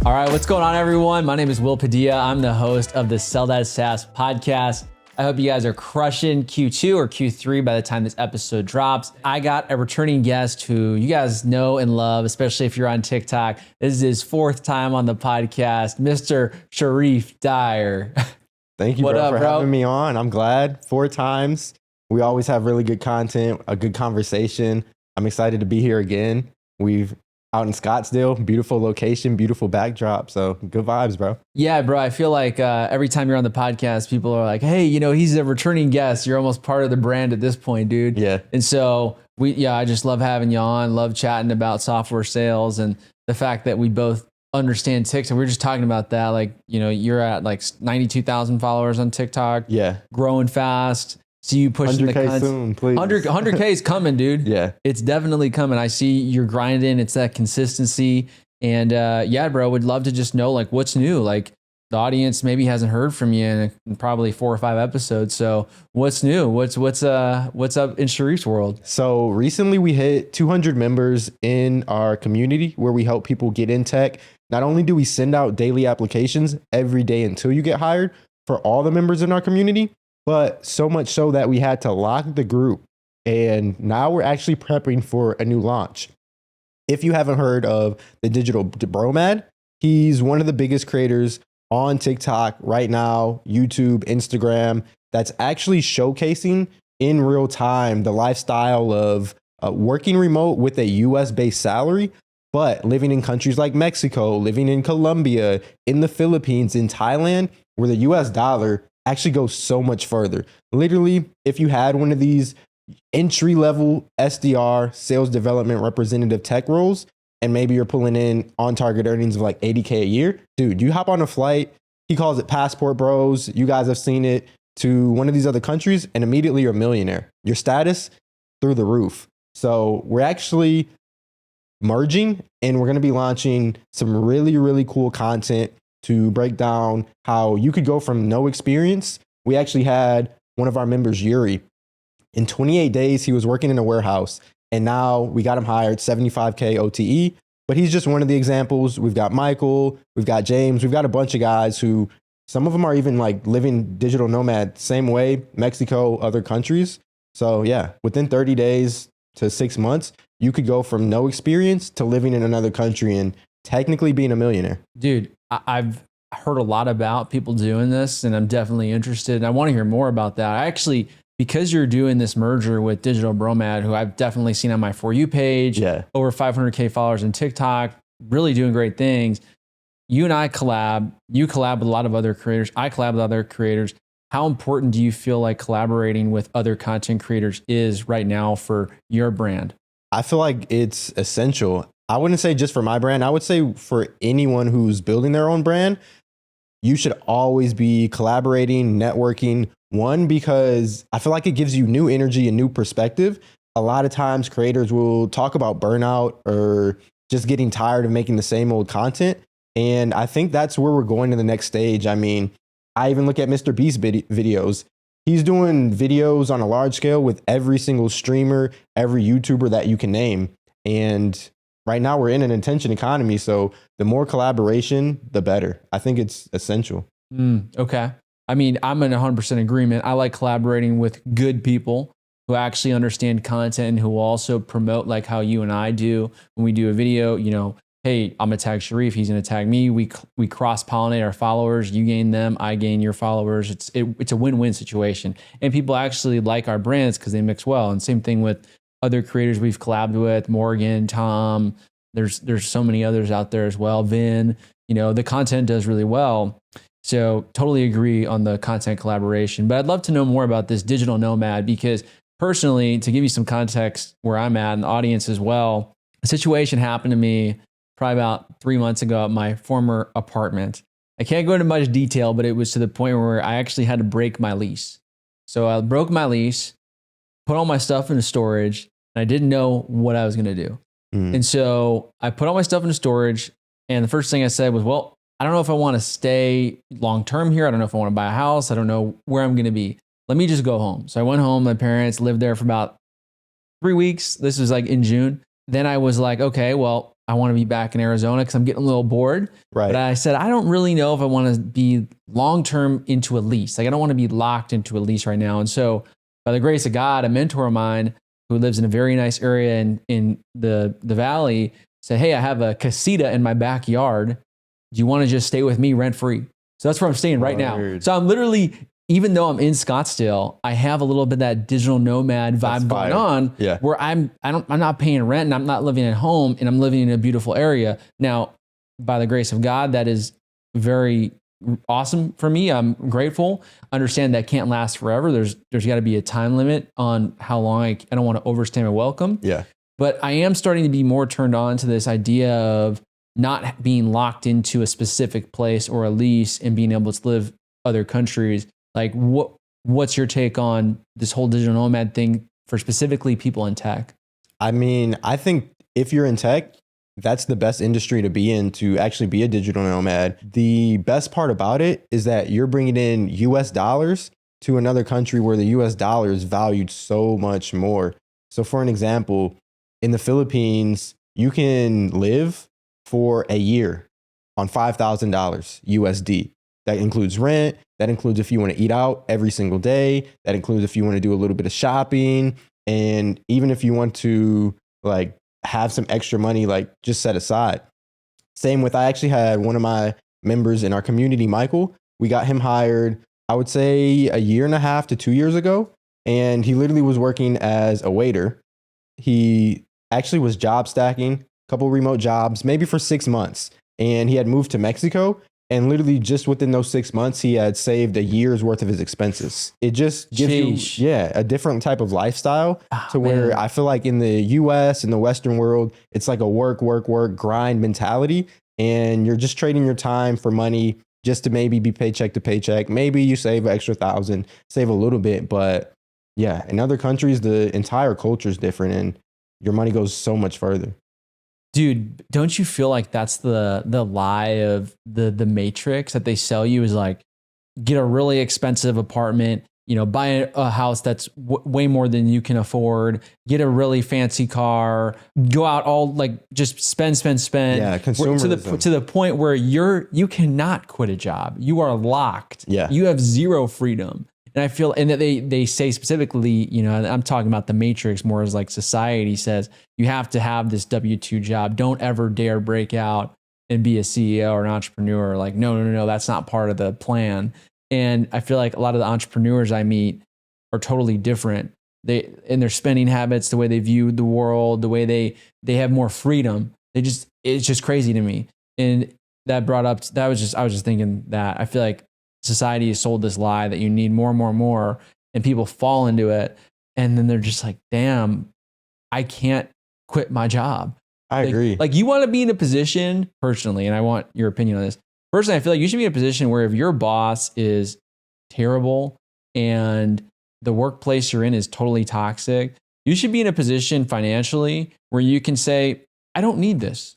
All right, what's going on, everyone? My name is Will Padilla. I'm the host of the Sell That SaaS podcast. I hope you guys are crushing Q2 or Q3 by the time this episode drops. I got a returning guest who you guys know and love, especially if you're on TikTok. This is his fourth time on the podcast, Mr. Sharriff Dyer. Thank you, bro, for having me on. I'm glad. 4 times. We always have really good content, a good conversation. I'm excited to be here again. We've out in Scottsdale, beautiful location, beautiful backdrop. So good vibes, bro. Yeah, bro. I feel like every time you're on the podcast, people are like, hey, you know, he's a returning guest. You're almost part of the brand at this point, dude. Yeah. And so I just love having you on, love chatting about software sales and the fact that we both understand TikTok. We were just talking about that. Like, you know, you're at like 92,000 followers on TikTok. Yeah. Growing fast. See you pushing 100K soon, please. 100K is coming, dude. Yeah. It's definitely coming. I see you're grinding. It's that consistency. And yeah, bro, would love to just know like what's new. Like the audience maybe hasn't heard from you in probably 4 or 5 episodes. So what's new? What's up in Sharriff's world? So recently we hit 200 members in our community where we help people get in tech. Not only do we send out daily applications every day until you get hired for all the members in our community, but so much so that we had to lock the group. And now we're actually prepping for a new launch. If you haven't heard of the digital Nomad, he's one of the biggest creators on TikTok right now, YouTube, Instagram, that's actually showcasing in real time the lifestyle of working remote with a US based salary, but living in countries like Mexico, living in Colombia, in the Philippines, in Thailand, where the US dollar actually goes so much further. Literally, if you had one of these entry-level SDR, sales development representative tech roles, and maybe you're pulling in on-target earnings of like 80K a year, dude, you hop on a flight, he calls it passport bros, you guys have seen it, to one of these other countries, and immediately you're a millionaire. Your status, through the roof. So we're actually merging, and we're gonna be launching some really, really cool content to break down how you could go from no experience. We actually had one of our members, Yuri. In 28 days, he was working in a warehouse, and now we got him hired, 75K OTE. But he's just one of the examples. We've got Michael, we've got James, we've got a bunch of guys who, some of them are even like living digital nomad, same way, Mexico, other countries. So yeah, within 30 days to 6 months, you could go from no experience to living in another country and technically being a millionaire. Dude, I've heard a lot about people doing this, and I'm definitely interested. And I want to hear more about that. I actually, because you're doing this merger with Digital Nomad, who I've definitely seen on my For You page, over 500K followers on TikTok, really doing great things. You and I collab. You collab with a lot of other creators. I collab with other creators. How important do you feel like collaborating with other content creators is right now for your brand? I feel like it's essential. I wouldn't say just for my brand. I would say for anyone who's building their own brand, you should always be collaborating, networking. One, because I feel like it gives you new energy and new perspective. A lot of times creators will talk about burnout or just getting tired of making the same old content. And I think that's where we're going to the next stage. I mean, I even look at Mr. Beast videos. He's doing videos on a large scale with every single streamer, every YouTuber that you can name. And right now we're in an attention economy. So the more collaboration, the better. I think it's essential. Okay. I mean, I'm in 100% agreement. I like collaborating with good people who actually understand content and who also promote like how you and I do when we do a video. You know, hey, I'm gonna tag Sharriff, he's gonna tag me. We cross-pollinate our followers. You gain them, I gain your followers. It's a win-win situation. And people actually like our brands because they mix well. And same thing with other creators we've collabed with, Morgan, Tom, there's so many others out there as well. Vin, you know, the content does really well. So totally agree on the content collaboration, but I'd love to know more about this digital nomad because personally, to give you some context where I'm at and the audience as well, a situation happened to me probably about 3 months ago at my former apartment. I can't go into much detail, but it was to the point where I actually had to break my lease. So I broke my lease, put all my stuff into storage, and I didn't know what I was going to do. And so I put all my stuff into storage, and the first thing I said was, well, I don't know if I want to stay long-term here. I don't know if I want to buy a house. I don't know where I'm going to be. Let me just go home. So I went home. My parents lived there for about 3 weeks. This was like in June. Then I was like, okay, well, I want to be back in Arizona because I'm getting a little bored. Right. But I said, I don't really know if I want to be long-term into a lease. Like I don't want to be locked into a lease right now. And so by the grace of God, a mentor of mine who lives in a very nice area in the valley said, hey, I have a casita in my backyard. Do you want to just stay with me rent free? So that's where I'm staying right now. So I'm literally, even though I'm in Scottsdale, I have a little bit of that digital nomad vibe going on where I'm not paying rent and I'm not living at home and I'm living in a beautiful area. Now, by the grace of God, that is very awesome for me. I'm grateful. Understand that can't last forever. There's got to be a time limit on how long I don't want to overstay my welcome. Yeah. But I am starting to be more turned on to this idea of not being locked into a specific place or a lease and being able to live other countries. Like what's your take on this whole digital nomad thing for specifically people in tech? I mean, I think if you're in tech, that's the best industry to be in to actually be a digital nomad. The best part about it is that you're bringing in US dollars to another country where the US dollar is valued so much more. So for an example, in the Philippines, you can live for a year on $5,000 USD. That includes rent. That includes if you want to eat out every single day. That includes if you want to do a little bit of shopping. And even if you want to like have some extra money, like just set aside. Same with, I actually had one of my members in our community, Michael. We got him hired, I would say a year and a half to 2 years ago. And he literally was working as a waiter. He actually was job stacking, a couple remote jobs, maybe for 6 months. And he had moved to Mexico. And literally just within those 6 months, he had saved a year's worth of his expenses. It just gives you, a different type of lifestyle where I feel like in the US and the Western world, it's like a work, grind mentality. And you're just trading your time for money just to maybe be paycheck to paycheck. Maybe you save an extra $1,000, save a little bit. But yeah, in other countries, the entire culture is different and your money goes so much further. Dude, don't you feel like that's the lie of the Matrix that they sell you is like, get a really expensive apartment, buy a house that's way more than you can afford, get a really fancy car, go out all like just spend. Yeah, consumerism. To the point where you cannot quit a job. You are locked. Yeah. You have zero freedom. And I feel, and that they say specifically, I'm talking about the Matrix more as like society says, you have to have this W-2 job. Don't ever dare break out and be a CEO or an entrepreneur. Like, no, that's not part of the plan. And I feel like a lot of the entrepreneurs I meet are totally different. In their spending habits, the way they view the world, the way they have more freedom. It's just crazy to me. And that brought up, I was just thinking that I feel like society has sold this lie that you need more, and people fall into it. And then they're just like, damn, I can't quit my job. I agree. Like you want to be in a position personally, and I want your opinion on this. Personally, I feel like you should be in a position where if your boss is terrible and the workplace you're in is totally toxic, you should be in a position financially where you can say, I don't need this.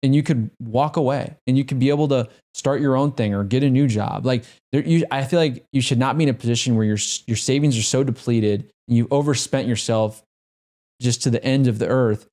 And you could walk away and you could be able to start your own thing or get a new job. Like I feel like you should not be in a position where your savings are so depleted and you've overspent yourself just to the end of the earth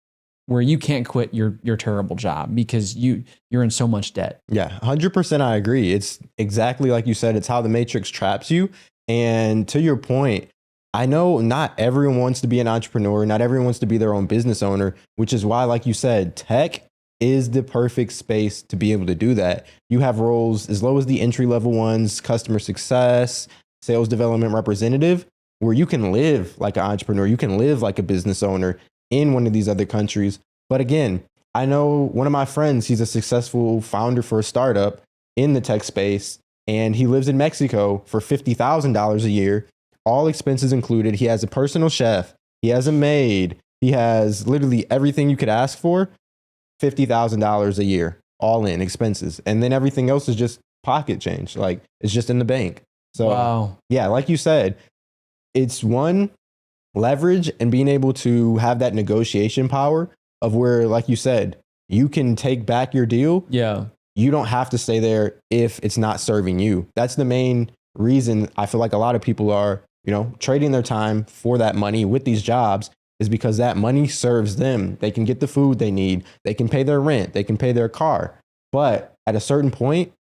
where you can't quit your terrible job because you're in so much debt. Yeah, 100% I agree. It's exactly like you said, it's how the Matrix traps you. And to your point, I know not everyone wants to be an entrepreneur. Not everyone wants to be their own business owner, which is why, like you said, tech is the perfect space to be able to do that. You have roles as low as the entry level ones, customer success, sales development representative, where you can live like an entrepreneur. You can live like a business owner in one of these other countries. But again, I know one of my friends, he's a successful founder for a startup in the tech space, and he lives in Mexico for $50,000 a year, all expenses included. He has a personal chef. He has a maid. He has literally everything you could ask for. $50,000 a year, all in expenses. And then everything else is just pocket change. Like it's just in the bank. So wow. Yeah, like you said, it's one, leverage and being able to have that negotiation power of where, like you said, you can take back your deal. Yeah. You don't have to stay there if it's not serving you. That's the main reason I feel like a lot of people are, trading their time for that money with these jobs is because that money serves them. They can get the food they need. They can pay their rent. They can pay their car. But at a certain point,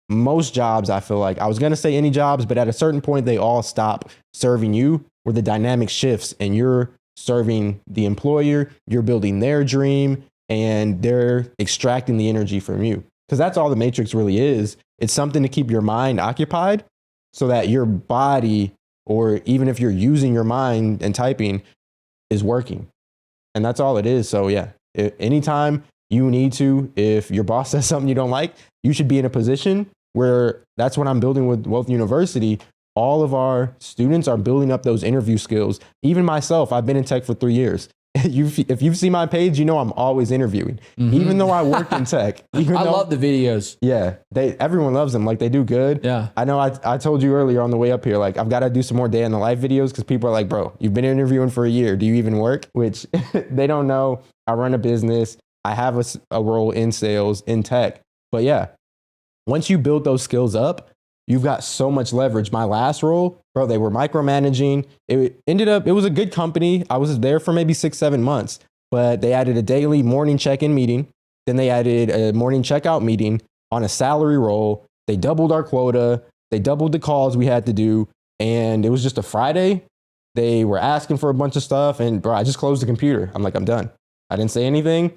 most jobs, I feel like, I was going to say any jobs, but at a certain point, they all stop serving you, where the dynamic shifts and you're serving the employer, you're building their dream, and they're extracting the energy from you. Because that's all the Matrix really is. It's something to keep your mind occupied so that your body, or even if you're using your mind and typing, is working. And that's all it is. So yeah, anytime you need to, if your boss says something you don't like, you should be in a position where that's what I'm building with Wealth University. All of our students are building up those interview skills. Even myself, I've been in tech for 3 years. If you've seen my page, you know I'm always interviewing, even though I work in tech. I love the videos. Yeah, everyone loves them. Like, they do good. Yeah, I know. I told you earlier on the way up here, like, I've got to do some more day in the life videos because people are like, bro, you've been interviewing for a year. Do you even work? Which they don't know. I run a business. I have a role in sales, in tech. But yeah, once you build those skills up, you've got so much leverage. My last role, bro, they were micromanaging. It was a good company. I was there for maybe 6-7 months, but they added a daily morning check-in meeting. Then they added a morning checkout meeting on a salary role. They doubled our quota. They doubled the calls we had to do. And it was just a Friday. They were asking for a bunch of stuff. And bro, I just closed the computer. I'm like, I'm done. I didn't say anything.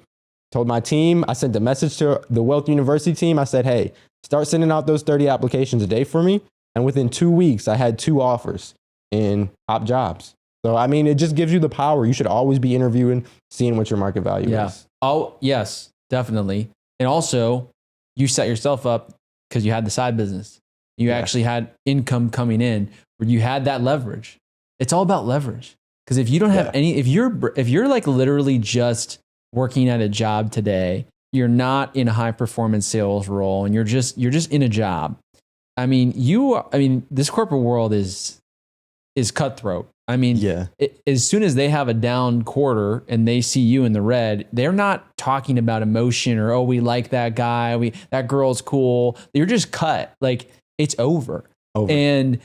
Told my team, I sent a message to the Wealth University team. I said, hey, start sending out those 30 applications a day for me. And within 2 weeks, I had 2 offers in top jobs. So, I mean, it just gives you the power. You should always be interviewing, seeing what your market value is. Oh, yes, definitely. And also, you set yourself up because you had the side business. You actually had income coming in where you had that leverage. It's all about leverage. Because if you don't have any, if you're like literally just working at a job today, you're not in a high performance sales role and you're just in a job. I mean, this corporate world is cutthroat. I mean, as soon as they have a down quarter and they see you in the red, they're not talking about emotion or, oh, we like that guy. That girl's cool. You're just cut. Like, it's over. And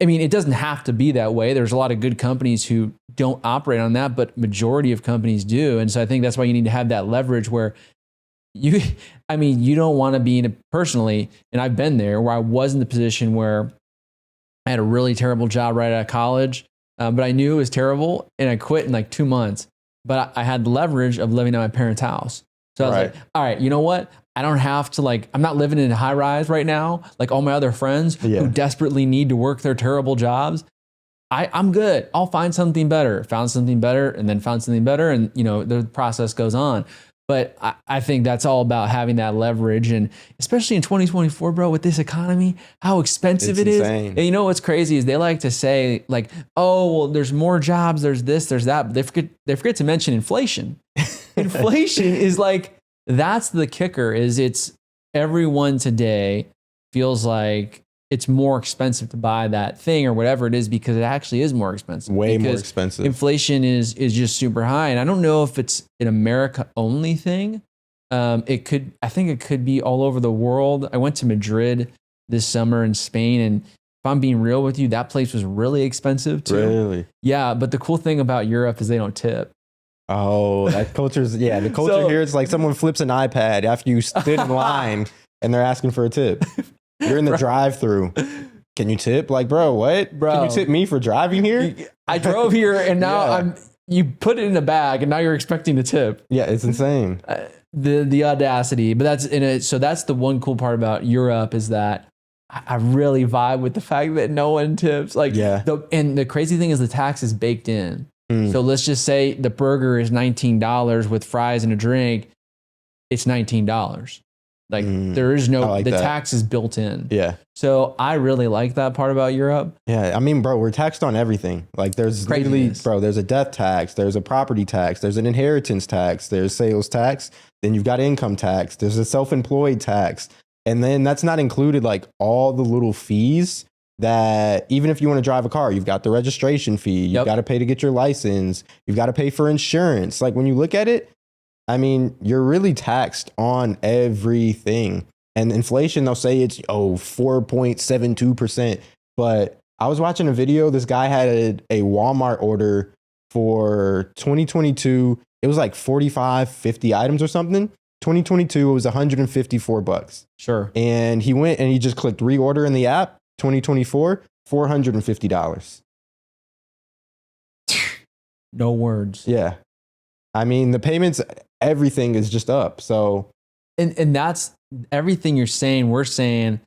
I mean, it doesn't have to be that way. There's a lot of good companies who don't operate on that, but majority of companies do. And so I think that's why you need to have that leverage where you don't want to be personally, and I've been there, where I was in the position where I had a really terrible job right out of college, but I knew it was terrible and I quit in like 2 months, but I had the leverage of living at my parents' house. So I was like, all right, you know what? I don't have to I'm not living in a high rise right now, like all my other friends who desperately need to work their terrible jobs. I'm good. I'll find something better. Found something better and then found something better. And, the process goes on. But I think that's all about having that leverage. And especially in 2024, bro, with this economy, how expensive it is. And you know what's crazy is they like to say oh, well, there's more jobs, there's this, there's that. But they forget to mention inflation. Inflation is that's the kicker, is it's everyone today feels like it's more expensive to buy that thing or whatever it is because it actually is more expensive. Way more expensive. Inflation is just super high. And I don't know if it's an America only thing. I think it could be all over the world. I went to Madrid this summer in Spain, and if I'm being real with you, that place was really expensive too. Really? Yeah, but the cool thing about Europe is they don't tip. Oh, that culture's, the culture here, it's like someone flips an iPad after you stood in line and they're asking for a tip. You're in the drive-through. Can you tip? Like, bro, what? Bro, can you tip me for driving here? I drove here and now you put it in a bag and now you're expecting a tip. Yeah, it's insane. The audacity. But so that's the one cool part about Europe, is that I really vibe with the fact that no one tips. And the crazy thing is the tax is baked in. So let's just say the burger is $19 with fries and a drink. It's $19. There is no, the tax is built in. Yeah. So I really like that part about Europe. Yeah. I mean, bro, we're taxed on everything. There's there's a death tax, there's a property tax, there's an inheritance tax, there's sales tax, then you've got income tax, there's a self-employed tax. And then that's not included all the little fees that even if you want to drive a car, you've got the registration fee, you've got to pay to get your license, you've got to pay for insurance. When you look at it, I mean, you're really taxed on everything. And inflation, they'll say it's 4.72%. But I was watching a video. This guy had a Walmart order for 2022, it was like 45, 50 items or something. 2022, it was $154. Sure. And he went and he just clicked reorder in the app. 2024, $450. No words. Yeah. I mean, the payments, everything is just up. So, and that's everything you're saying. We're saying,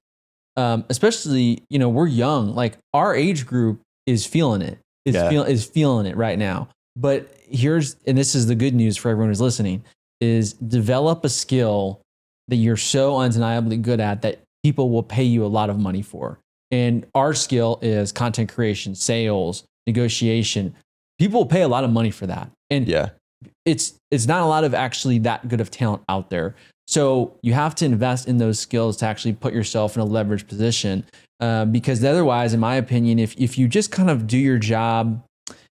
especially, you know, we're young, like our age group is feeling it, is feeling it right now. But and this is the good news for everyone who's listening, is develop a skill that you're so undeniably good at that people will pay you a lot of money for. And our skill is content creation, sales, negotiation. People will pay a lot of money for that. And it's not a lot of actually that good of talent out there. So you have to invest in those skills to actually put yourself in a leveraged position. Because otherwise, in my opinion, if you just kind of do your job,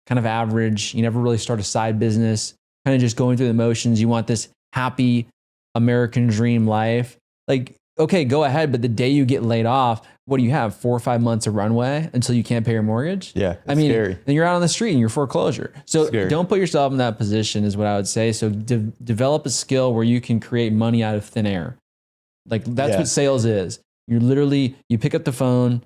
kind of average, you never really start a side business, kind of just going through the motions, you want this happy American dream life, like, okay, go ahead. But the day you get laid off, what do you have? 4 or 5 months of runway until you can't pay your mortgage? Yeah. I mean, scary. then you're out on the street and you're foreclosure. So Scary. don't put yourself in that position is what I would say. So develop a skill where you can create money out of thin air. Like that's what sales is. You're literally, you pick up the phone,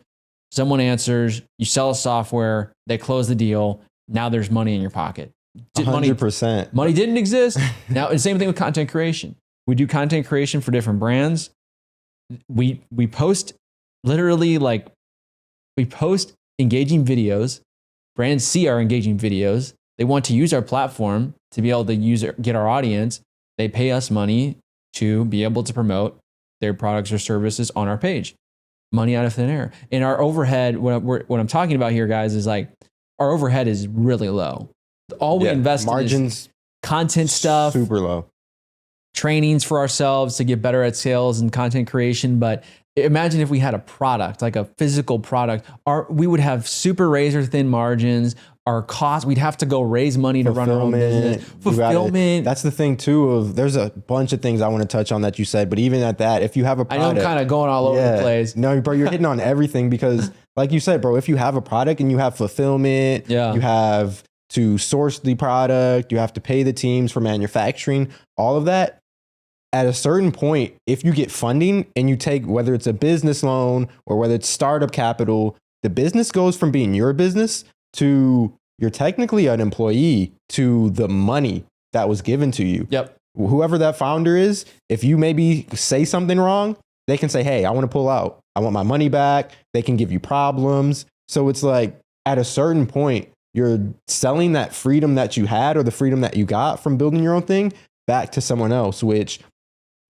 someone answers, you sell a software, they close the deal. Now there's money in your pocket. 100%. Money didn't exist. Now, and same thing with content creation. We do content creation for different brands. We post literally like we post engaging videos. Brands see our engaging videos. They want to use our platform to be able to get our audience. They pay us money to be able to promote their products or services on our page. Money out of thin air. And our overhead, what I'm talking about here, guys, is like our overhead is really low. All we invest margins, in is content stuff, super low. Trainings for ourselves to get better at sales and content creation. But imagine if we had a product, like a physical product, we would have super razor thin margins. Our cost, we'd have to go raise money to run our own business. Fulfillment. That's the thing too. There's a bunch of things I want to touch on that you said, but even at that, if you have a product, I know I'm kind of going all over the place. No, bro, you're hitting on everything because, like you said, bro, if you have a product and you have fulfillment, you have to source the product, you have to pay the teams for manufacturing, all of that. At a certain point, if you get funding and you take, whether it's a business loan or whether it's startup capital, the business goes from being your business to you're technically an employee to the money that was given to you. Yep. Whoever that founder is, if you maybe say something wrong, they can say, hey, I want to pull out. I want my money back. They can give you problems. So it's like at a certain point, you're selling that freedom that you had or the freedom that you got from building your own thing back to someone else, which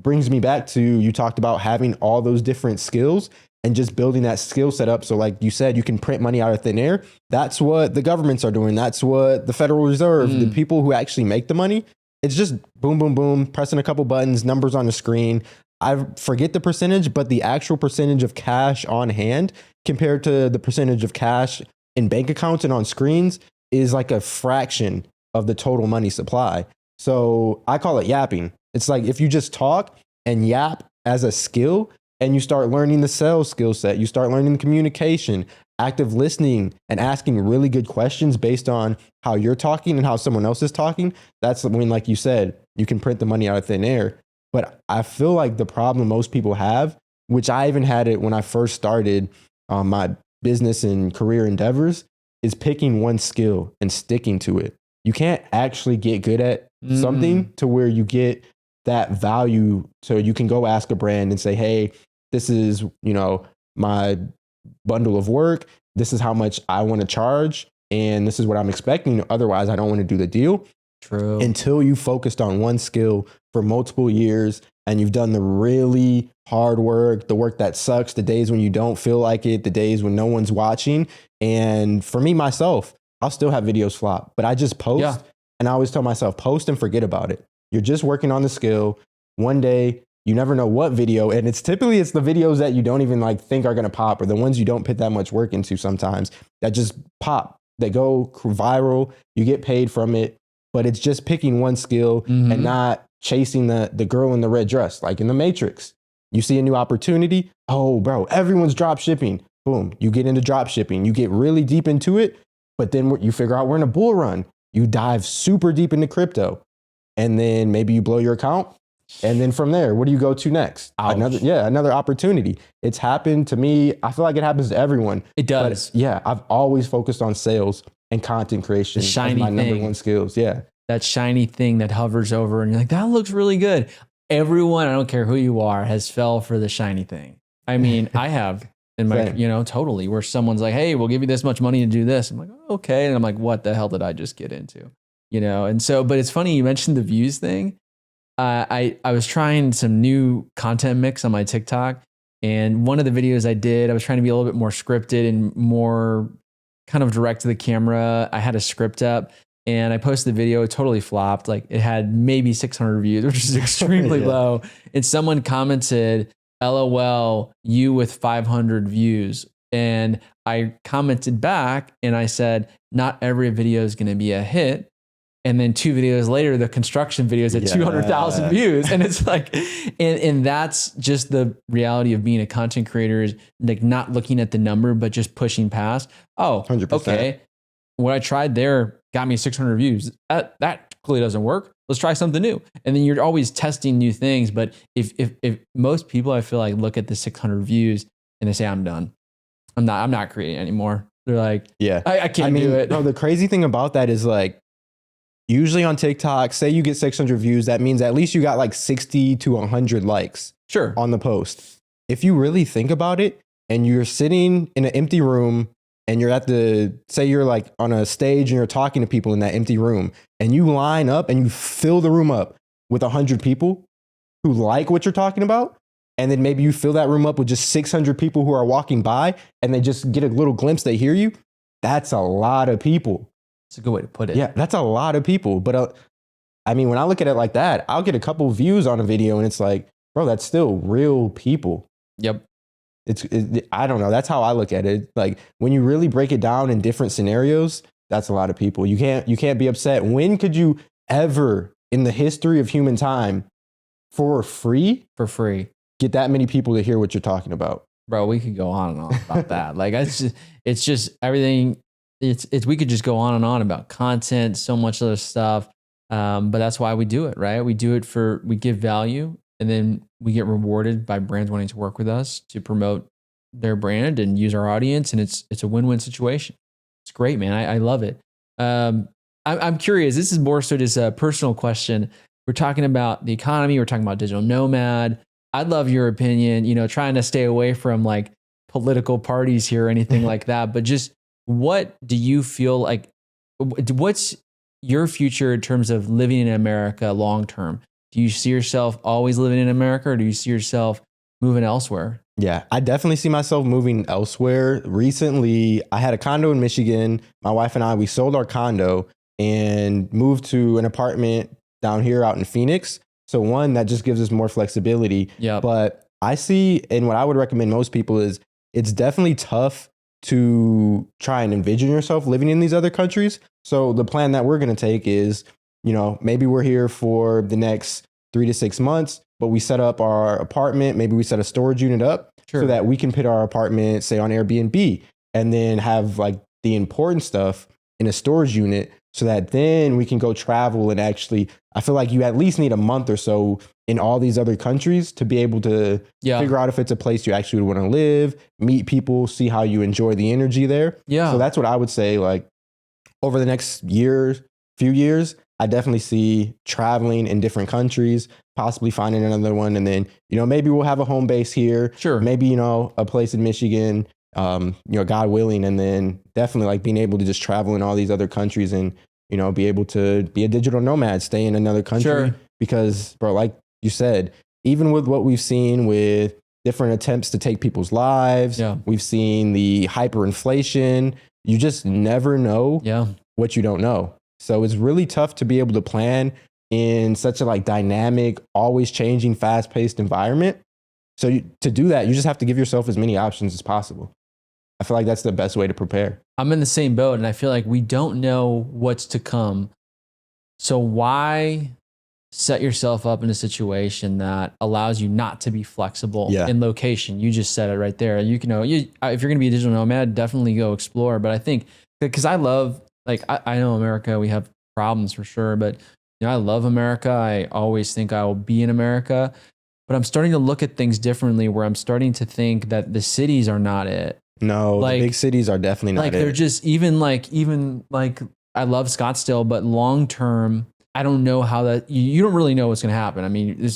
brings me back to, you talked about having all those different skills and just building that skill set up. So like you said, you can print money out of thin air. That's what the governments are doing. That's what the Federal Reserve, the people who actually make the money, it's just boom, boom, boom, pressing a couple buttons, numbers on the screen. I forget the percentage, but the actual percentage of cash on hand compared to the percentage of cash in bank accounts and on screens is like a fraction of the total money supply. So I call it yapping. It's like if you just talk and yap as a skill and you start learning the sales skill set, you start learning the communication, active listening, and asking really good questions based on how you're talking and how someone else is talking. That's when, like you said, you can print the money out of thin air. But I feel like the problem most people have, which I even had it when I first started my business and career endeavors, is picking one skill and sticking to it. You can't actually get good at something to where you get that value. So you can go ask a brand and say, hey, this is, my bundle of work. This is how much I want to charge. And this is what I'm expecting. Otherwise, I don't want to do the deal. True. Until you focused on one skill for multiple years and you've done the really hard work, the work that sucks, the days when you don't feel like it, the days when no one's watching. And for me, myself, I'll still have videos flop, but I just post. And I always tell myself, post and forget about it. You're just working on the skill. One day, you never know what video. And it's the videos that you don't even think are going to pop, or the ones you don't put that much work into sometimes that just pop. They go viral. You get paid from it, but it's just picking one skill and not chasing the girl in the red dress. Like in the Matrix, you see a new opportunity. Oh, bro, everyone's drop shipping. Boom. You get into drop shipping. You get really deep into it, but then you figure out we're in a bull run. you dive super deep into crypto, and then maybe you blow your account. And then from there, what do you go to next? Ouch. Another opportunity. It's happened to me. I feel like it happens to everyone. It does. But yeah, I've always focused on sales and content creation The as shiny my number thing. one skills. Yeah. That shiny thing that hovers over and you're like, that looks really good. Everyone, I don't care who you are, has fell for the shiny thing. I mean, I have in my, Same. totally, where someone's like, hey, we'll give you this much money to do this. I'm like, okay. And I'm like, what the hell did I just get into? And so, but it's funny, you mentioned the views thing. I was trying some new content mix on my TikTok, and one of the videos I did, I was trying to be a little bit more scripted and more kind of direct to the camera. I had a script up and I posted the video. It totally flopped. Like it had maybe 600 views, which is extremely low. And someone commented, LOL, you with 500 views. And I commented back and I said, not every video is going to be a hit. And then 2 videos later, the construction videos at 200,000 views. And it's like, and that's just the reality of being a content creator, is like not looking at the number, but just pushing past. Oh, 100%. Okay. What I tried there got me 600 views. That clearly doesn't work. Let's try something new. And then you're always testing new things. But if most people, I feel like, look at the 600 views and they say, I'm done. I'm not creating anymore. They're like, yeah, I can't do it. No, the crazy thing about that is like, usually on TikTok, say you get 600 views, that means at least you got like 60 to 100 likes on the post. If you really think about it and you're sitting in an empty room and you're say you're like on a stage and you're talking to people in that empty room and you line up and you fill the room up with 100 people who like what you're talking about. And then maybe you fill that room up with just 600 people who are walking by and they just get a little glimpse, they hear you. That's a lot of people. It's a good way to put it. Yeah, that's a lot of people. But I mean, when I look at it like that, I'll get a couple views on a video and it's like, bro, that's still real people. Yep. I don't know. That's how I look at it. Like when you really break it down in different scenarios, that's a lot of people. You can't be upset. When could you ever in the history of human time for free get that many people to hear what you're talking about? Bro, we could go on and on about that. Like it's just everything. We could just go on and on about content, so much other stuff. But that's why we do it, right? We do it we give value, and then we get rewarded by brands wanting to work with us to promote their brand and use our audience. And it's a win-win situation. It's great, man. I love it. I'm curious. This is more so just a personal question. We're talking about the economy. We're talking about digital nomad. I'd love your opinion, trying to stay away from like political parties here or anything like that, but just, what do you feel like, what's your future in terms of living in America long term? Do you see yourself always living in America, or do you see yourself moving elsewhere? Yeah, I definitely see myself moving elsewhere. Recently, I had a condo in Michigan. My wife and I, we sold our condo and moved to an apartment down here out in Phoenix. So one, that just gives us more flexibility. Yeah. But I see, and what I would recommend most people is, it's definitely tough to try and envision yourself living in these other countries. So the plan that we're going to take is, maybe we're here for the next 3 to 6 months, but we set up our apartment. Maybe we set a storage unit up so that we can put our apartment, say, on Airbnb, and then have like the important stuff in a storage unit so that then we can go travel. And actually, I feel like you at least need a month or so in all these other countries to be able to figure out if it's a place you actually want to live, meet people, see how you enjoy the energy there. Yeah. So that's what I would say, like over the next few years, I definitely see traveling in different countries, possibly finding another one. And then, maybe we'll have a home base here. Sure. Maybe, a place in Michigan, God willing. And then definitely like being able to just travel in all these other countries and, be able to be a digital nomad, stay in another country. Sure. Because, bro, like you said, even with what we've seen with different attempts to take people's lives, we've seen the hyperinflation. You just never know what you don't know. So it's really tough to be able to plan in such a like dynamic, always changing, fast-paced environment. So to do that, you just have to give yourself as many options as possible. I feel like that's the best way to prepare. I'm in the same boat, and I feel like we don't know what's to come. So why set yourself up in a situation that allows you not to be flexible in location? You just said it right there. If you're going to be a digital nomad, definitely go explore. But I think, because I love, like, I know America, we have problems for sure. But I love America. I always think I will be in America. But I'm starting to look at things differently, where I'm starting to think that the cities are not it. No, the big cities are definitely not it. They're just even like I love Scottsdale, but long term, I don't know how that. You don't really know what's going to happen. I mean,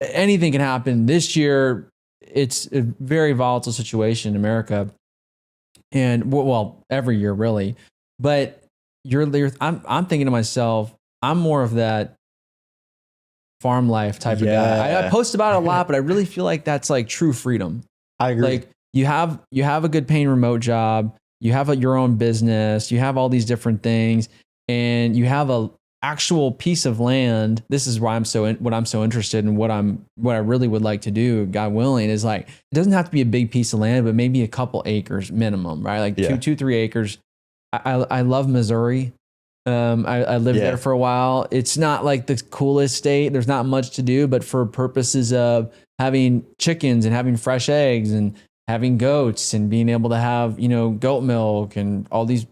anything can happen this year. It's a very volatile situation in America, and every year really. But I'm thinking to myself, I'm more of that farm life type of guy. I post about it a lot, but I really feel like that's like true freedom. I agree. Like you have a good paying remote job, you have your own business, you have all these different things, and you have a actual piece of land. This is why I'm so interested in what I really would like to do, God willing, is like, it doesn't have to be a big piece of land, but maybe a couple acres minimum, right? Like 2-3 acres. I love Missouri. I lived there for a while. It's not like the coolest state. There's not much to do, but for purposes of having chickens and having fresh eggs and having goats and being able to have, goat milk and all these,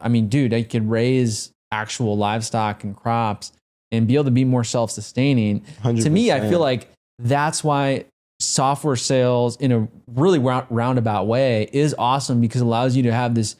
I mean, dude, I could raise actual livestock and crops and be able to be more self-sustaining. 100%. To me, I feel like that's why software sales in a really roundabout way is awesome, because it allows you to have this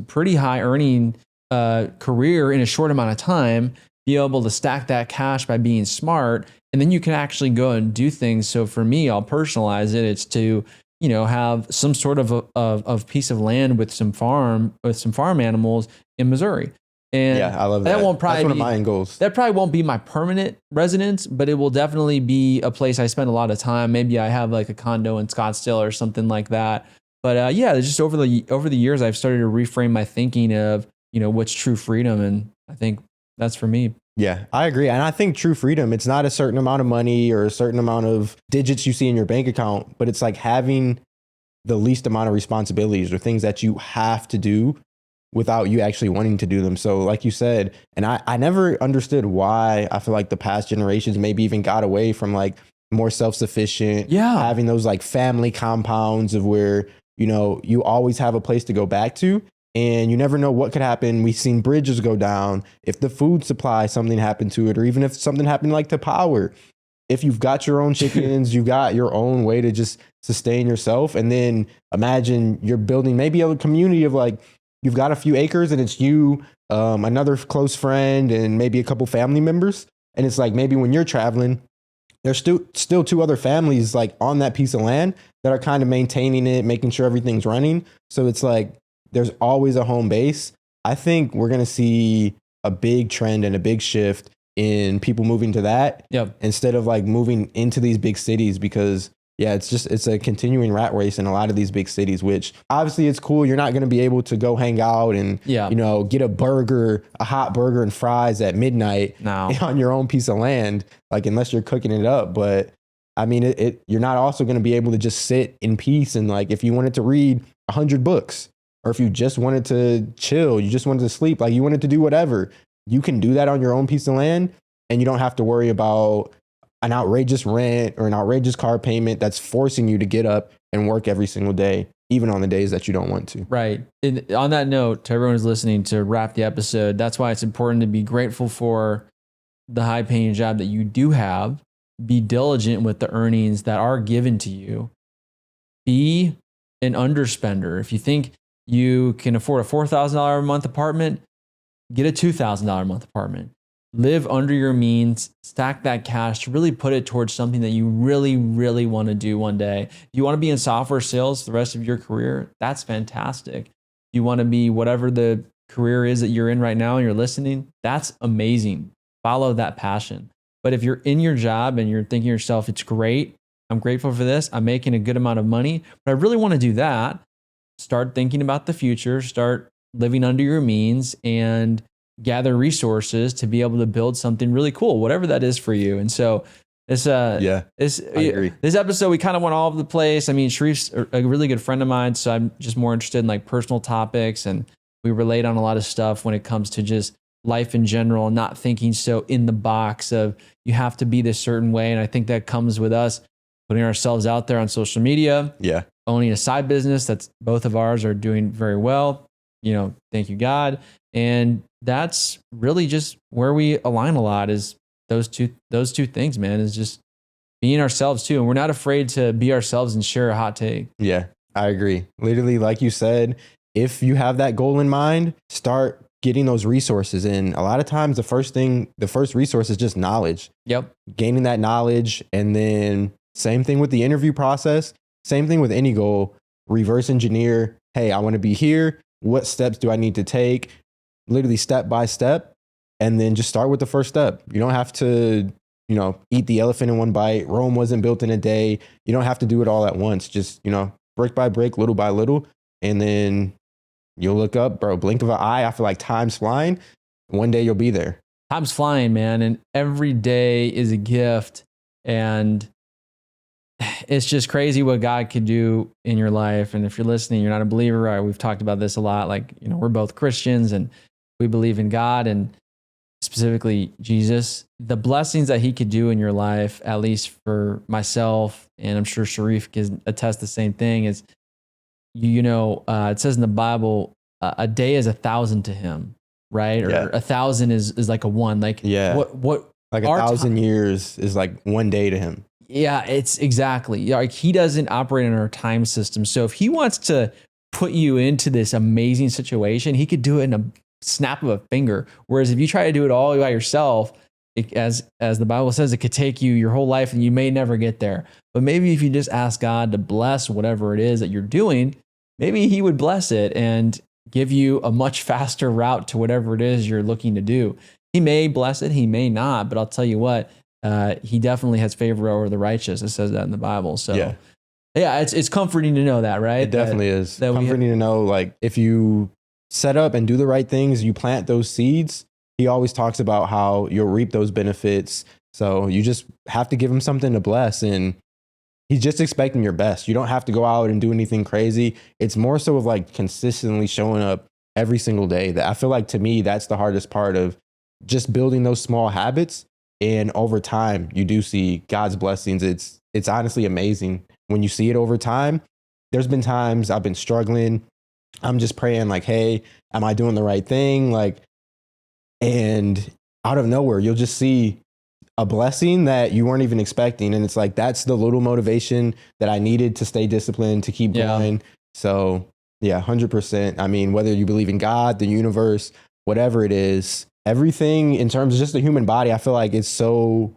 pretty high earning career in a short amount of time, be able to stack that cash by being smart, and then you can actually go and do things. So for me, I'll personalize it. It's to have some sort of piece of land with some farm animals in Missouri. And I love that. Won't probably That's one of my end goals. That probably won't be my permanent residence, but it will definitely be a place I spend a lot of time. Maybe I have like a condo in Scottsdale or something like that. But just over the years, I've started to reframe my thinking of what's true freedom, and I think that's for me. Yeah, I agree. And I think true freedom, it's not a certain amount of money or a certain amount of digits you see in your bank account, but it's like having the least amount of responsibilities or things that you have to do without you actually wanting to do them. So like you said, and I never understood why I feel like the past generations maybe even got away from like more self-sufficient, having those like family compounds of where, you always have a place to go back to. And you never know what could happen. We've seen bridges go down. If the food supply, something happened to it, or even if something happened like to power. If you've got your own chickens, you got your own way to just sustain yourself. And then imagine you're building maybe a community of like, you've got a few acres and it's you, another close friend, and maybe a couple family members. And it's like, maybe when you're traveling, there's still 2 other families like on that piece of land that are kind of maintaining it, making sure everything's running. So it's like, there's always a home base. I think we're going to see a big trend and a big shift in people moving to that instead of like moving into these big cities, because it's a continuing rat race in a lot of these big cities, which obviously it's cool. You're not going to be able to go hang out and, get a hot burger and fries at midnight on your own piece of land, like unless you're cooking it up. But I mean, you're not also going to be able to just sit in peace. And like, if you wanted to read 100 books, or if you just wanted to chill, you just wanted to sleep, like you wanted to do whatever, you can do that on your own piece of land, and you don't have to worry about an outrageous rent or an outrageous car payment that's forcing you to get up and work every single day, even on the days that you don't want to. Right. And on that note, to everyone who's listening, to wrap the episode, that's why it's important to be grateful for the high paying job that you do have. Be diligent with the earnings that are given to you. Be an underspender. If you think you can afford a $4,000 a month apartment, get a $2,000 a month apartment. Live under your means, stack that cash to really put it towards something that you really, really want to do one day. If you want to be in software sales the rest of your career, that's fantastic. If you want to be whatever the career is that you're in right now and you're listening, that's amazing. Follow that passion. But if you're in your job and you're thinking to yourself, it's great, I'm grateful for this, I'm making a good amount of money, but I really want to do that, start thinking about the future, start living under your means, and gather resources to be able to build something really cool, whatever that is for you. And so this episode, we kind of went all over the place. I mean, Sharriff's a really good friend of mine, so I'm just more interested in like personal topics, and we relate on a lot of stuff when it comes to just life in general, not thinking so in the box of you have to be this certain way. And I think that comes with us putting ourselves out there on social media, owning a side business that's both of ours are doing very well. Thank you, God. And that's really just where we align a lot, is those two things, man, is just being ourselves too. And we're not afraid to be ourselves and share a hot take. Yeah, I agree. Literally, like you said, if you have that goal in mind, start getting those resources. And a lot of times the first resource is just knowledge. Yep. Gaining that knowledge. And then same thing with the interview process, same thing with any goal, reverse engineer. Hey, I want to be here. What steps do I need to take? Literally step by step. And then just start with the first step. You don't have to, eat the elephant in one bite. Rome wasn't built in a day. You don't have to do it all at once. Just, brick by brick, little by little. And then you'll look up, bro, blink of an eye. I feel like time's flying. One day you'll be there. Time's flying, man. And every day is a gift. And it's just crazy what God could do in your life. And if you're listening, you're not a believer, right? We've talked about this a lot. Like, we're both Christians and we believe in God and specifically Jesus. The blessings that he could do in your life, at least for myself, and I'm sure Sharriff can attest the same thing, is, it says in the Bible, a day is 1,000 to him, right? Or 1,000 is like a one. Like, what like 1,000 years is like one day to him. Yeah, it's exactly. Like, he doesn't operate in our time system. So if he wants to put you into this amazing situation, he could do it in a snap of a finger. Whereas if you try to do it all by yourself, as the Bible says, it could take you your whole life and you may never get there. But maybe if you just ask God to bless whatever it is that you're doing, maybe he would bless it and give you a much faster route to whatever it is you're looking to do. He may bless it, he may not, but I'll tell you what, he definitely has favor over the righteous. It says that in the Bible. So yeah, it's comforting to know that, right? It definitely is comforting to know, like, if you set up and do the right things, you plant those seeds. He always talks about how you'll reap those benefits. So you just have to give him something to bless. And he's just expecting your best. You don't have to go out and do anything crazy. It's more so of like consistently showing up every single day. That I feel like, to me, that's the hardest part of just building those small habits. And over time, you do see God's blessings. It's honestly amazing when you see it over time. There's been times I've been struggling. I'm just praying like, hey, am I doing the right thing? Like, and out of nowhere, you'll just see a blessing that you weren't even expecting. And it's like, that's the little motivation that I needed to stay disciplined, to keep going. So yeah, 100%. I mean, whether you believe in God, the universe, whatever it is, everything in terms of just the human body, I feel like it's so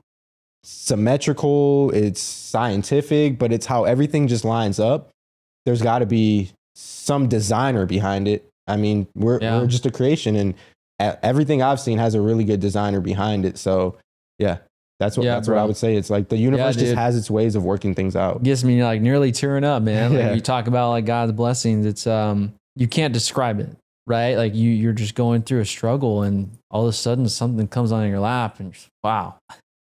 symmetrical, it's scientific, but it's how everything just lines up. There's got to be some designer behind it. I mean, we're just a creation, and everything I've seen has a really good designer behind it. So yeah, that's what I would say. It's like the universe just has its ways of working things out. Gets me like nearly tearing up, man. Like, you talk about like God's blessings. It's you can't describe it, right? Like you're just going through a struggle, and all of a sudden something comes on your lap, and you're just, wow,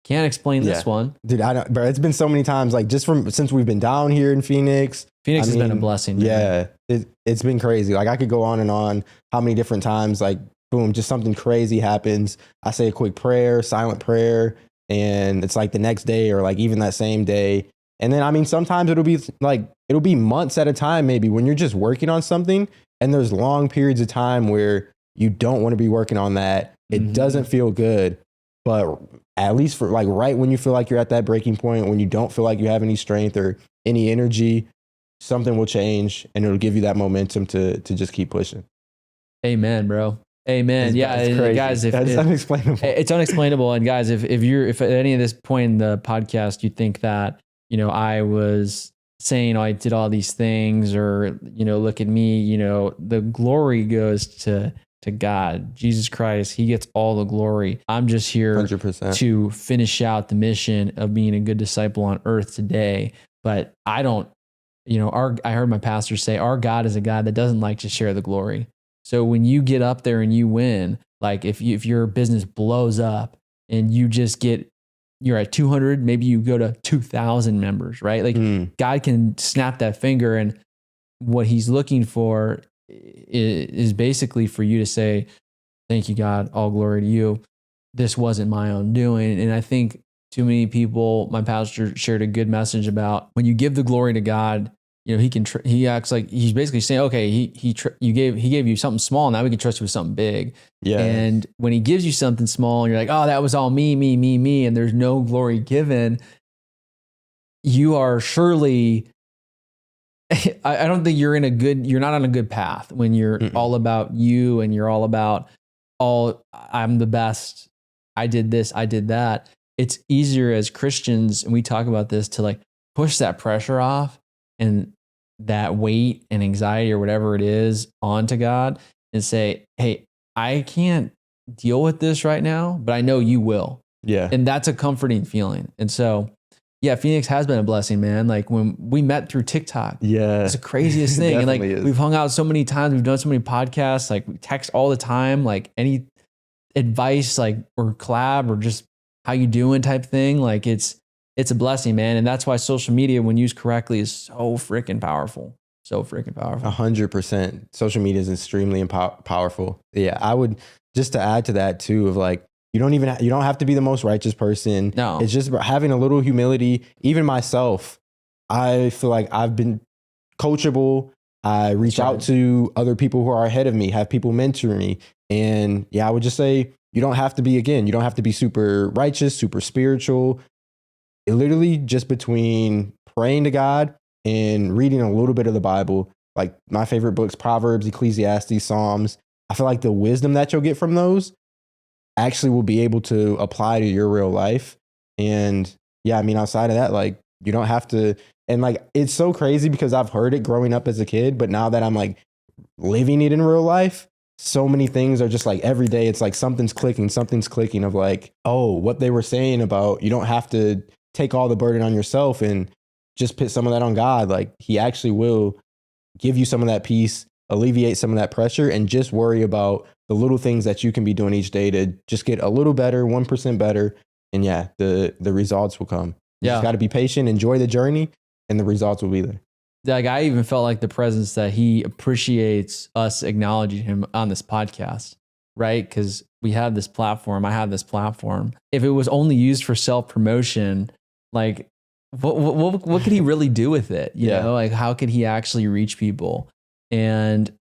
can't explain this one, dude. I don't, bro. It's been so many times, like just since we've been down here in Phoenix. Has been a blessing. Man. Yeah, it's been crazy. Like I could go on and on. How many different times, like boom, just something crazy happens. I say a quick prayer, silent prayer, and it's like the next day or like even that same day. And then, I mean, sometimes it'll be months at a time, maybe, when you're just working on something, and there's long periods of time where you don't want to be working on that. It doesn't feel good, but at least for like right when you feel like you're at that breaking point, when you don't feel like you have any strength or any energy, something will change and it'll give you that momentum to just keep pushing. Amen, bro. Amen. Guys, that's unexplainable. It's unexplainable. And guys, if at any of this point in the podcast you think that, I was saying, I did all these things, or, look at me, the glory goes to God, Jesus Christ. He gets all the glory. I'm just here 100%. to finish out the mission of being a good disciple on earth today. But I don't, I heard my pastor say, our God is a God that doesn't like to share the glory. So when you get up there and you win, like if your business blows up and you're at 200, maybe you go to 2,000 members, right? Like God can snap that finger, and what he's looking for is basically for you to say, thank you, God, all glory to you. This wasn't my own doing. And I think too many people, my pastor shared a good message about when you give the glory to God, he acts like he's basically saying, okay, he gave you something small. Now we can trust you with something big. Yeah. And when he gives you something small and you're like, oh, that was all me, and there's no glory given, you are surely, I don't think you're not on a good path when you're all about you and you're all about, I'm the best. I did this, I did that. It's easier as Christians, and we talk about this, to like push that pressure off and that weight and anxiety or whatever it is onto God and say, hey, I can't deal with this right now, but I know you will. Yeah. And that's a comforting feeling. And so, yeah, Phoenix has been a blessing, man. Like when we met through TikTok, it's the craziest thing. And like we've hung out so many times, we've done so many podcasts, like we text all the time, like any advice, like or collab or just how you doing type thing. Like it's a blessing, man. And that's why social media, when used correctly, is so freaking powerful. So freaking powerful. 100%. Social media is extremely powerful. Yeah. I would, just to add to that too, of like, you don't have to be the most righteous person. No. It's just about having a little humility. Even myself, I feel like I've been coachable. I reach out to other people who are ahead of me, have people mentor me. And yeah, I would just say, you don't have to be super righteous, super spiritual. It literally just between praying to God and reading a little bit of the Bible, like my favorite books, Proverbs, Ecclesiastes, Psalms. I feel like the wisdom that you'll get from those actually will be able to apply to your real life. And yeah, I mean, outside of that, like you don't have to, and like, it's so crazy because I've heard it growing up as a kid, but now that I'm like living it in real life, so many things are just like every day, it's like something's clicking of like, oh, what they were saying about, you don't have to take all the burden on yourself and just put some of that on God. Like he actually will give you some of that peace, alleviate some of that pressure, and just worry about the little things that you can be doing each day to just get a little better, 1% better. And yeah, the results will come. You just got to be patient, enjoy the journey, and the results will be there. Like I even felt like the presence that he appreciates us acknowledging him on this podcast, right? Because we have this platform. I have this platform. If it was only used for self-promotion, like what could he really do with it? You know, like how could he actually reach people? And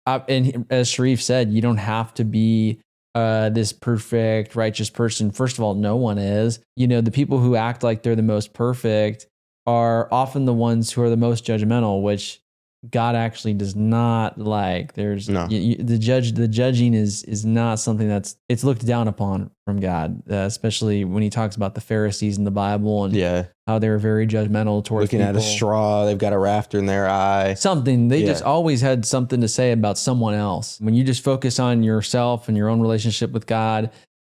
as Sharriff said, you don't have to be this perfect, righteous person. First of all, no one is. You know, the people who act like they're the most perfect are often the ones who are the most judgmental, which God actually does not like. There's the judging is not something it's looked down upon from God, especially when he talks about the Pharisees in the Bible and how they were very judgmental towards looking people. at a straw, they've got a rafter in their eye. Something they just always had something to say about someone else. When you just focus on yourself and your own relationship with God,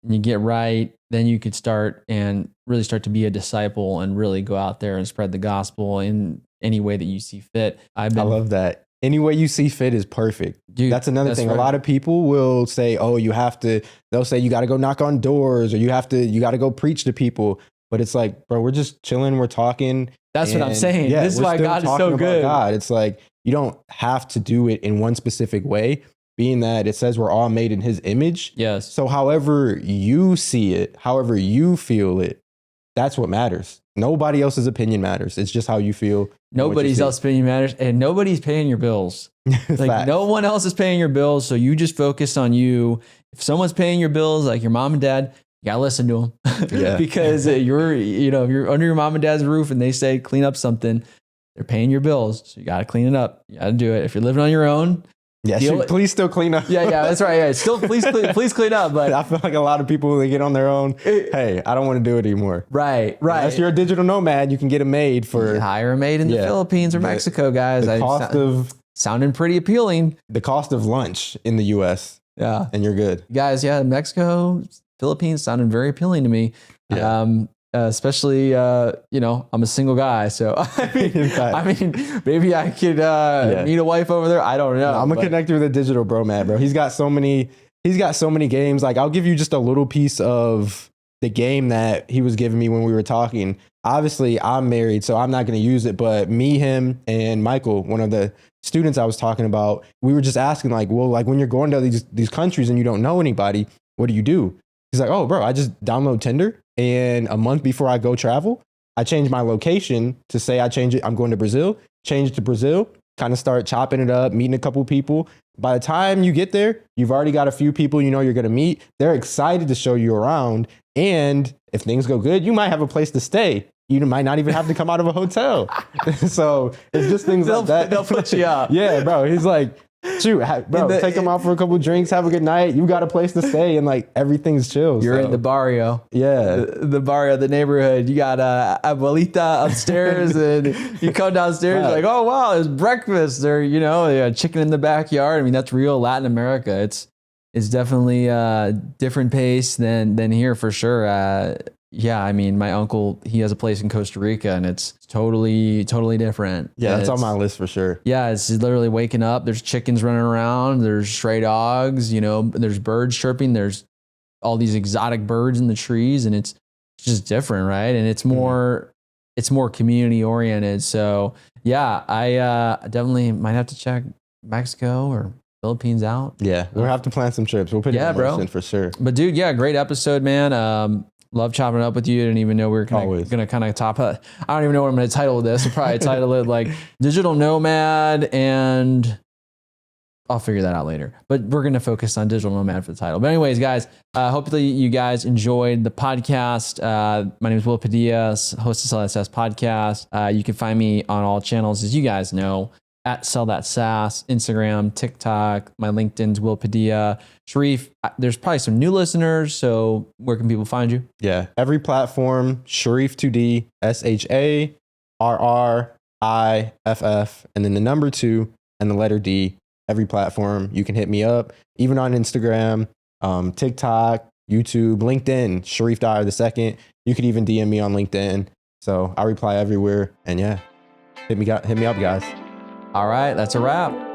and you get right, then you could start to be a disciple and really go out there and spread the gospel in any way that you see fit. I love that. Any way you see fit is perfect. Dude, that's another thing. Right. A lot of people will say, oh, they'll say you got to go knock on doors or you got to go preach to people. But it's like, bro, we're just chilling. We're talking. That's what I'm saying. This is why God is so good. God. It's like, you don't have to do it in one specific way, being that it says we're all made in his image. Yes. So however you see it, however you feel it, that's what matters. Nobody else's opinion matters. It's just how you feel. Nobody's else's opinion matters, and nobody's paying your bills. Like no one else is paying your bills, so you just focus on you. If someone's paying your bills, like your mom and dad, you gotta listen to them because if you're under your mom and dad's roof and they say clean up something, they're paying your bills, so you gotta clean it up. You gotta do it. If you're living on your own, please still clean up. Yeah, that's right. Yeah, still please clean up. But I feel like a lot of people when they get on their own, hey, I don't want to do it anymore. Right. Unless you're a digital nomad, you can get a maid for hire a maid in the Philippines or Mexico, guys. The cost of sounding pretty appeling. The cost of lunch in the U.S. Yeah, and you're good, guys. Yeah, Mexico, Philippines sounded very appealing to me. Yeah. Especially, I'm a single guy, so I mean, maybe I could meet a wife over there. I don't know. I'm gonna connect you with a digital bromad, bro. He's got so many games. Like, I'll give you just a little piece of the game that he was giving me when we were talking. Obviously, I'm married, so I'm not gonna use it. But me, him, and Michael, one of the students I was talking about, we were just asking, like, well, like when you're going to these countries and you don't know anybody, what do you do? He's like, oh, bro, I just download Tinder. And a month before I go travel, I change my location to say I change it. I'm going to Brazil, change to Brazil, kind of start chopping it up, meeting a couple people. By the time you get there, you've already got a few people you know you're going to meet. They're excited to show you around. And if things go good, you might have a place to stay. You might not even have to come out of a hotel. So it's just things like that. They'll put you up. Yeah, bro. He's like, shoot, bro, take them out for a couple of drinks, have a good night. You got a place to stay, and like everything's chill. You're in the barrio. Yeah. The barrio, the neighborhood. You got abuelita upstairs, and you come downstairs, Right. like, oh, wow, there's breakfast. Or, you know, chicken in the backyard. I mean, that's real Latin America. It's definitely a different pace than here for sure. Yeah, I mean, my uncle, he has a place in Costa Rica, and it's totally different. Yeah, And that's on my list for sure. yeah, it's literally waking up. There's chickens running around. There's stray dogs. You know, there's birds chirping. There's all these exotic birds in the trees, and it's just different, right? And it's more community oriented. So yeah, I definitely might have to check Mexico or Philippines out. Yeah, we'll have to plan some trips. We'll put it in for sure. But dude, yeah, great episode, man. Love chopping it up with you. I didn't even know we were going to kind of top it. I don't even know what I'm going to title this. I'll probably title it like Digital Nomad, and I'll figure that out later. But we're going to focus on Digital Nomad for the title. But anyways, guys, hopefully you guys enjoyed the podcast. My name is Will Padilla, host of Sell That SaaS podcast. You can find me on all channels, as you guys know, at Sell That SaaS, Instagram, TikTok. My LinkedIn's Will Padilla. Sharriff, there's probably some new listeners, so where can people find you? Yeah, every platform, Sharriff2D, SHARRIFF, and then the number 2 and the letter D. Every platform, you can hit me up, even on Instagram, TikTok, YouTube, LinkedIn, Sharriff Dyer II. You could even DM me on LinkedIn. So I reply everywhere. And yeah, hit me up, guys. All right, that's a wrap.